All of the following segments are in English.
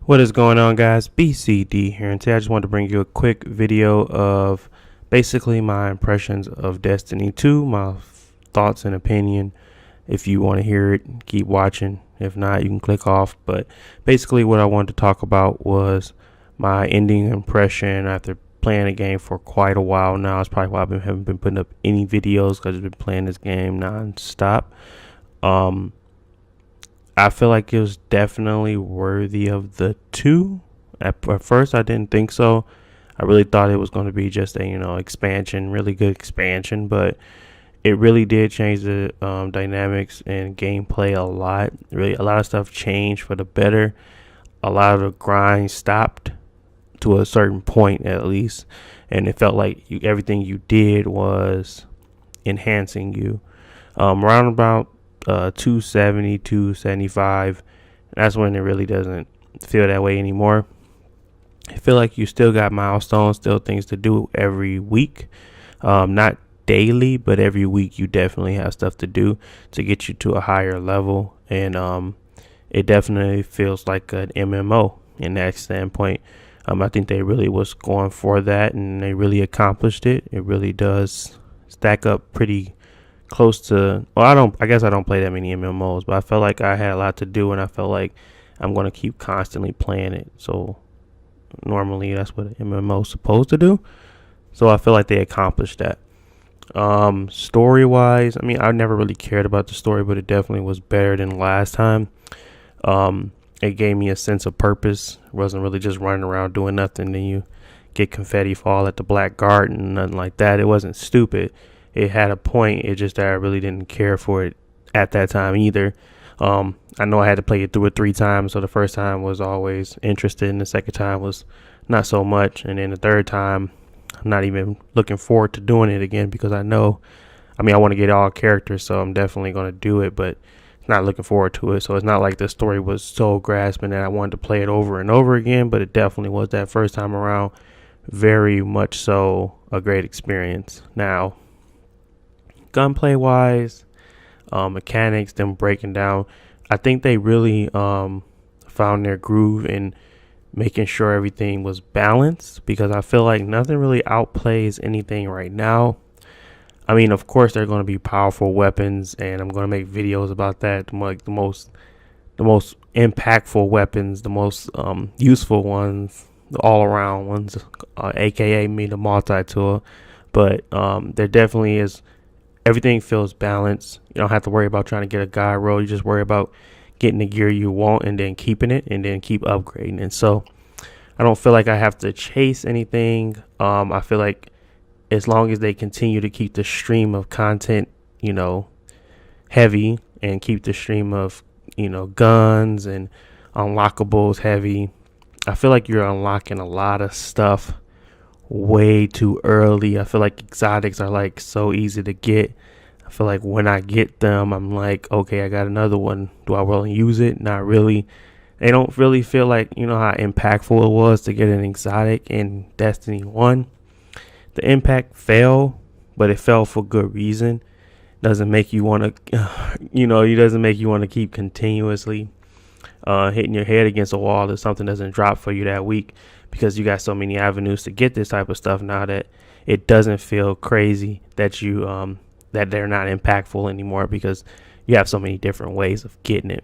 What is going on, guys? BCD here, and today I just wanted to bring you a quick video of basically my impressions of Destiny 2, my thoughts and opinion. If you want to hear it, keep watching. If not, you can click off. But basically what I wanted to talk about was my ending impression after playing the game for quite a while now. It's probably why haven't been putting up any videos, because I've been playing this game non-stop. I feel like it was definitely worthy of the two. At first, I didn't think so. I really thought it was going to be just a expansion, really good expansion, but it really did change the dynamics and gameplay a lot. Really, a lot of stuff changed for the better. A lot of the grind stopped to a certain point, at least, and it felt like everything you did was enhancing you. Around about 270, 275. That's when it really doesn't feel that way anymore. I feel like you still got milestones, still things to do every week. Not daily, but every week you definitely have stuff to do to get you to a higher level. And it definitely feels like an MMO in that standpoint. I think they really was going for that, and they really accomplished it. It really does stack up pretty close to, well, I guess I don't play that many MMOs, but I felt like I had a lot to do, and I felt like I'm going to keep constantly playing it. So normally that's what an MMO is supposed to do. So I feel like they accomplished that. Story wise, I mean, I never really cared about the story, but it definitely was better than last time. It gave me a sense of purpose. It wasn't really just running around doing nothing. Then you get confetti fall at the Black Garden, nothing like that. It wasn't stupid. It had a point. It's just that I really didn't care for it at that time either. I know I had to play it through it 3 times, so the first time was always interested, and the second time was not so much, and then the third time I'm not even looking forward to doing it again, because I want to get all characters, so I'm definitely going to do it, but not looking forward to it. So it's not like the story was so grasping that I wanted to play it over and over again, but it definitely was that first time around very much so a great experience. Now, gunplay wise, mechanics, them breaking down, I think they really found their groove in making sure everything was balanced, because I feel like nothing really outplays anything right now. I mean, of course, they're going to be powerful weapons, and I'm going to make videos about that. Like the most impactful weapons, the most useful ones, the all around ones, aka me, the multi tool. But there definitely is. Everything feels balanced. You don't have to worry about trying to get a guy roll. You just worry about getting the gear you want and then keeping it, and then keep upgrading. And so I don't feel like I have to chase anything. I feel like as long as they continue to keep the stream of content, heavy, and keep the stream of, guns and unlockables heavy, I feel like you're unlocking a lot of stuff way too early. I feel like exotics are like so easy to get. I feel like when I get them, I'm like, okay, I got another one. Do I really use it? Not really. They don't really feel like, how impactful it was to get an exotic in Destiny 1. The impact fell, but it fell for good reason. Doesn't make you want to, it doesn't make you want to keep continuously hitting your head against a wall if something doesn't drop for you that week, because you got so many avenues to get this type of stuff now that it doesn't feel crazy that that they're not impactful anymore, because you have so many different ways of getting it.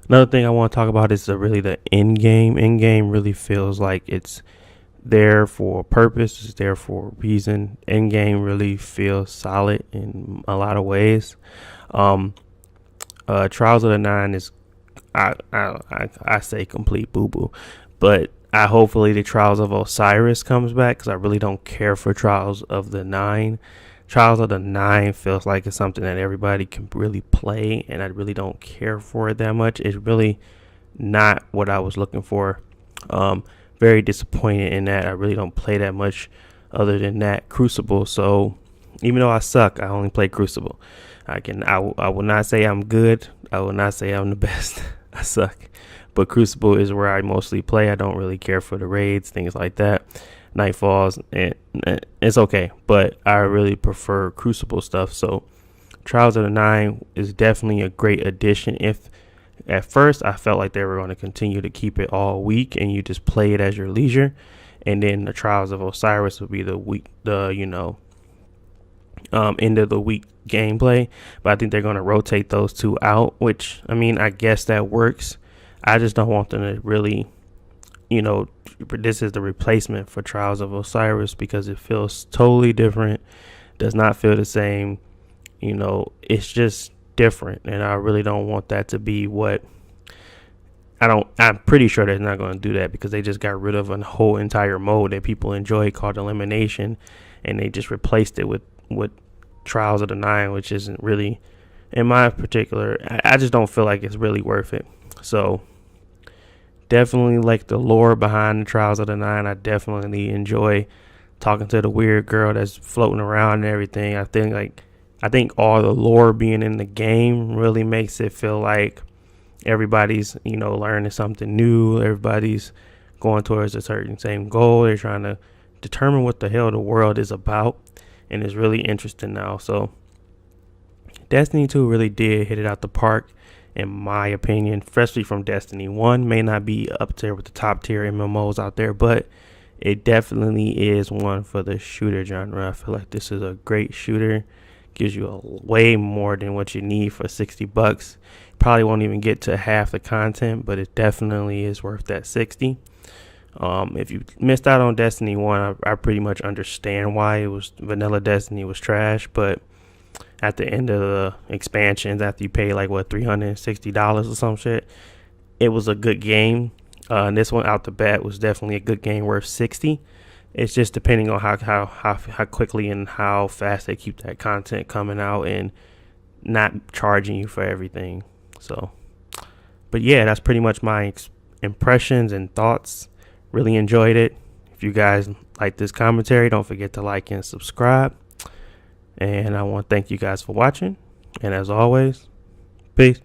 Another thing I want to talk about is really the end game. End game really feels like it's there for a purpose. It's there for a reason. End game really feels solid in a lot of ways. Trials of the Nine is, I say complete boo boo, but hopefully the Trials of Osiris comes back, because I really don't care for Trials of the Nine. Trials of the Nine feels like it's something that everybody can really play, and I really don't care for it that much. It's really not what I was looking for. Very disappointed in that. I really don't play that much other than that Crucible. So even though I suck, I only play Crucible. I will not say I'm good. I will not say I'm the best. I suck. But Crucible is where I mostly play. I don't really care for the raids, things like that. Nightfalls, and it's okay, but I really prefer Crucible stuff. So Trials of the Nine is definitely a great addition if At first, I felt like they were going to continue to keep it all week, and you just play it as your leisure. And then the Trials of Osiris would be the week, end of the week gameplay. But I think they're going to rotate those two out, which, I mean, I guess that works. I just don't want them to really, this is the replacement for Trials of Osiris because it feels totally different, does not feel the same. It's just different, and I really don't want that to be what I'm pretty sure they're not going to do that because they just got rid of a whole entire mode that people enjoy called elimination, and they just replaced it with Trials of the Nine, which isn't really, in my particular, I just don't feel like it's really worth it. So definitely like the lore behind the Trials of the Nine. I definitely enjoy talking to the weird girl that's floating around and everything. I think all the lore being in the game really makes it feel like everybody's, learning something new. Everybody's going towards a certain same goal. They're trying to determine what the hell the world is about, and it's really interesting now. So Destiny 2 really did hit it out the park, in my opinion, especially from Destiny 1. May not be up there with the top tier MMOs out there, but it definitely is one for the shooter genre. I feel like this is a great shooter. Gives you way more than what you need for $60. Probably won't even get to half the content, but it definitely is worth that 60. If you missed out on Destiny 1, I pretty much understand why. It was vanilla Destiny was trash, but at the end of the expansions, after you pay like $360 or some shit, it was a good game. And this one out the bat was definitely a good game worth 60. It's just depending on how quickly and how fast they keep that content coming out and not charging you for everything. So, but yeah, that's pretty much my impressions and thoughts. Really enjoyed it. If you guys like this commentary, don't forget to like and subscribe. And I want to thank you guys for watching. And as always, peace.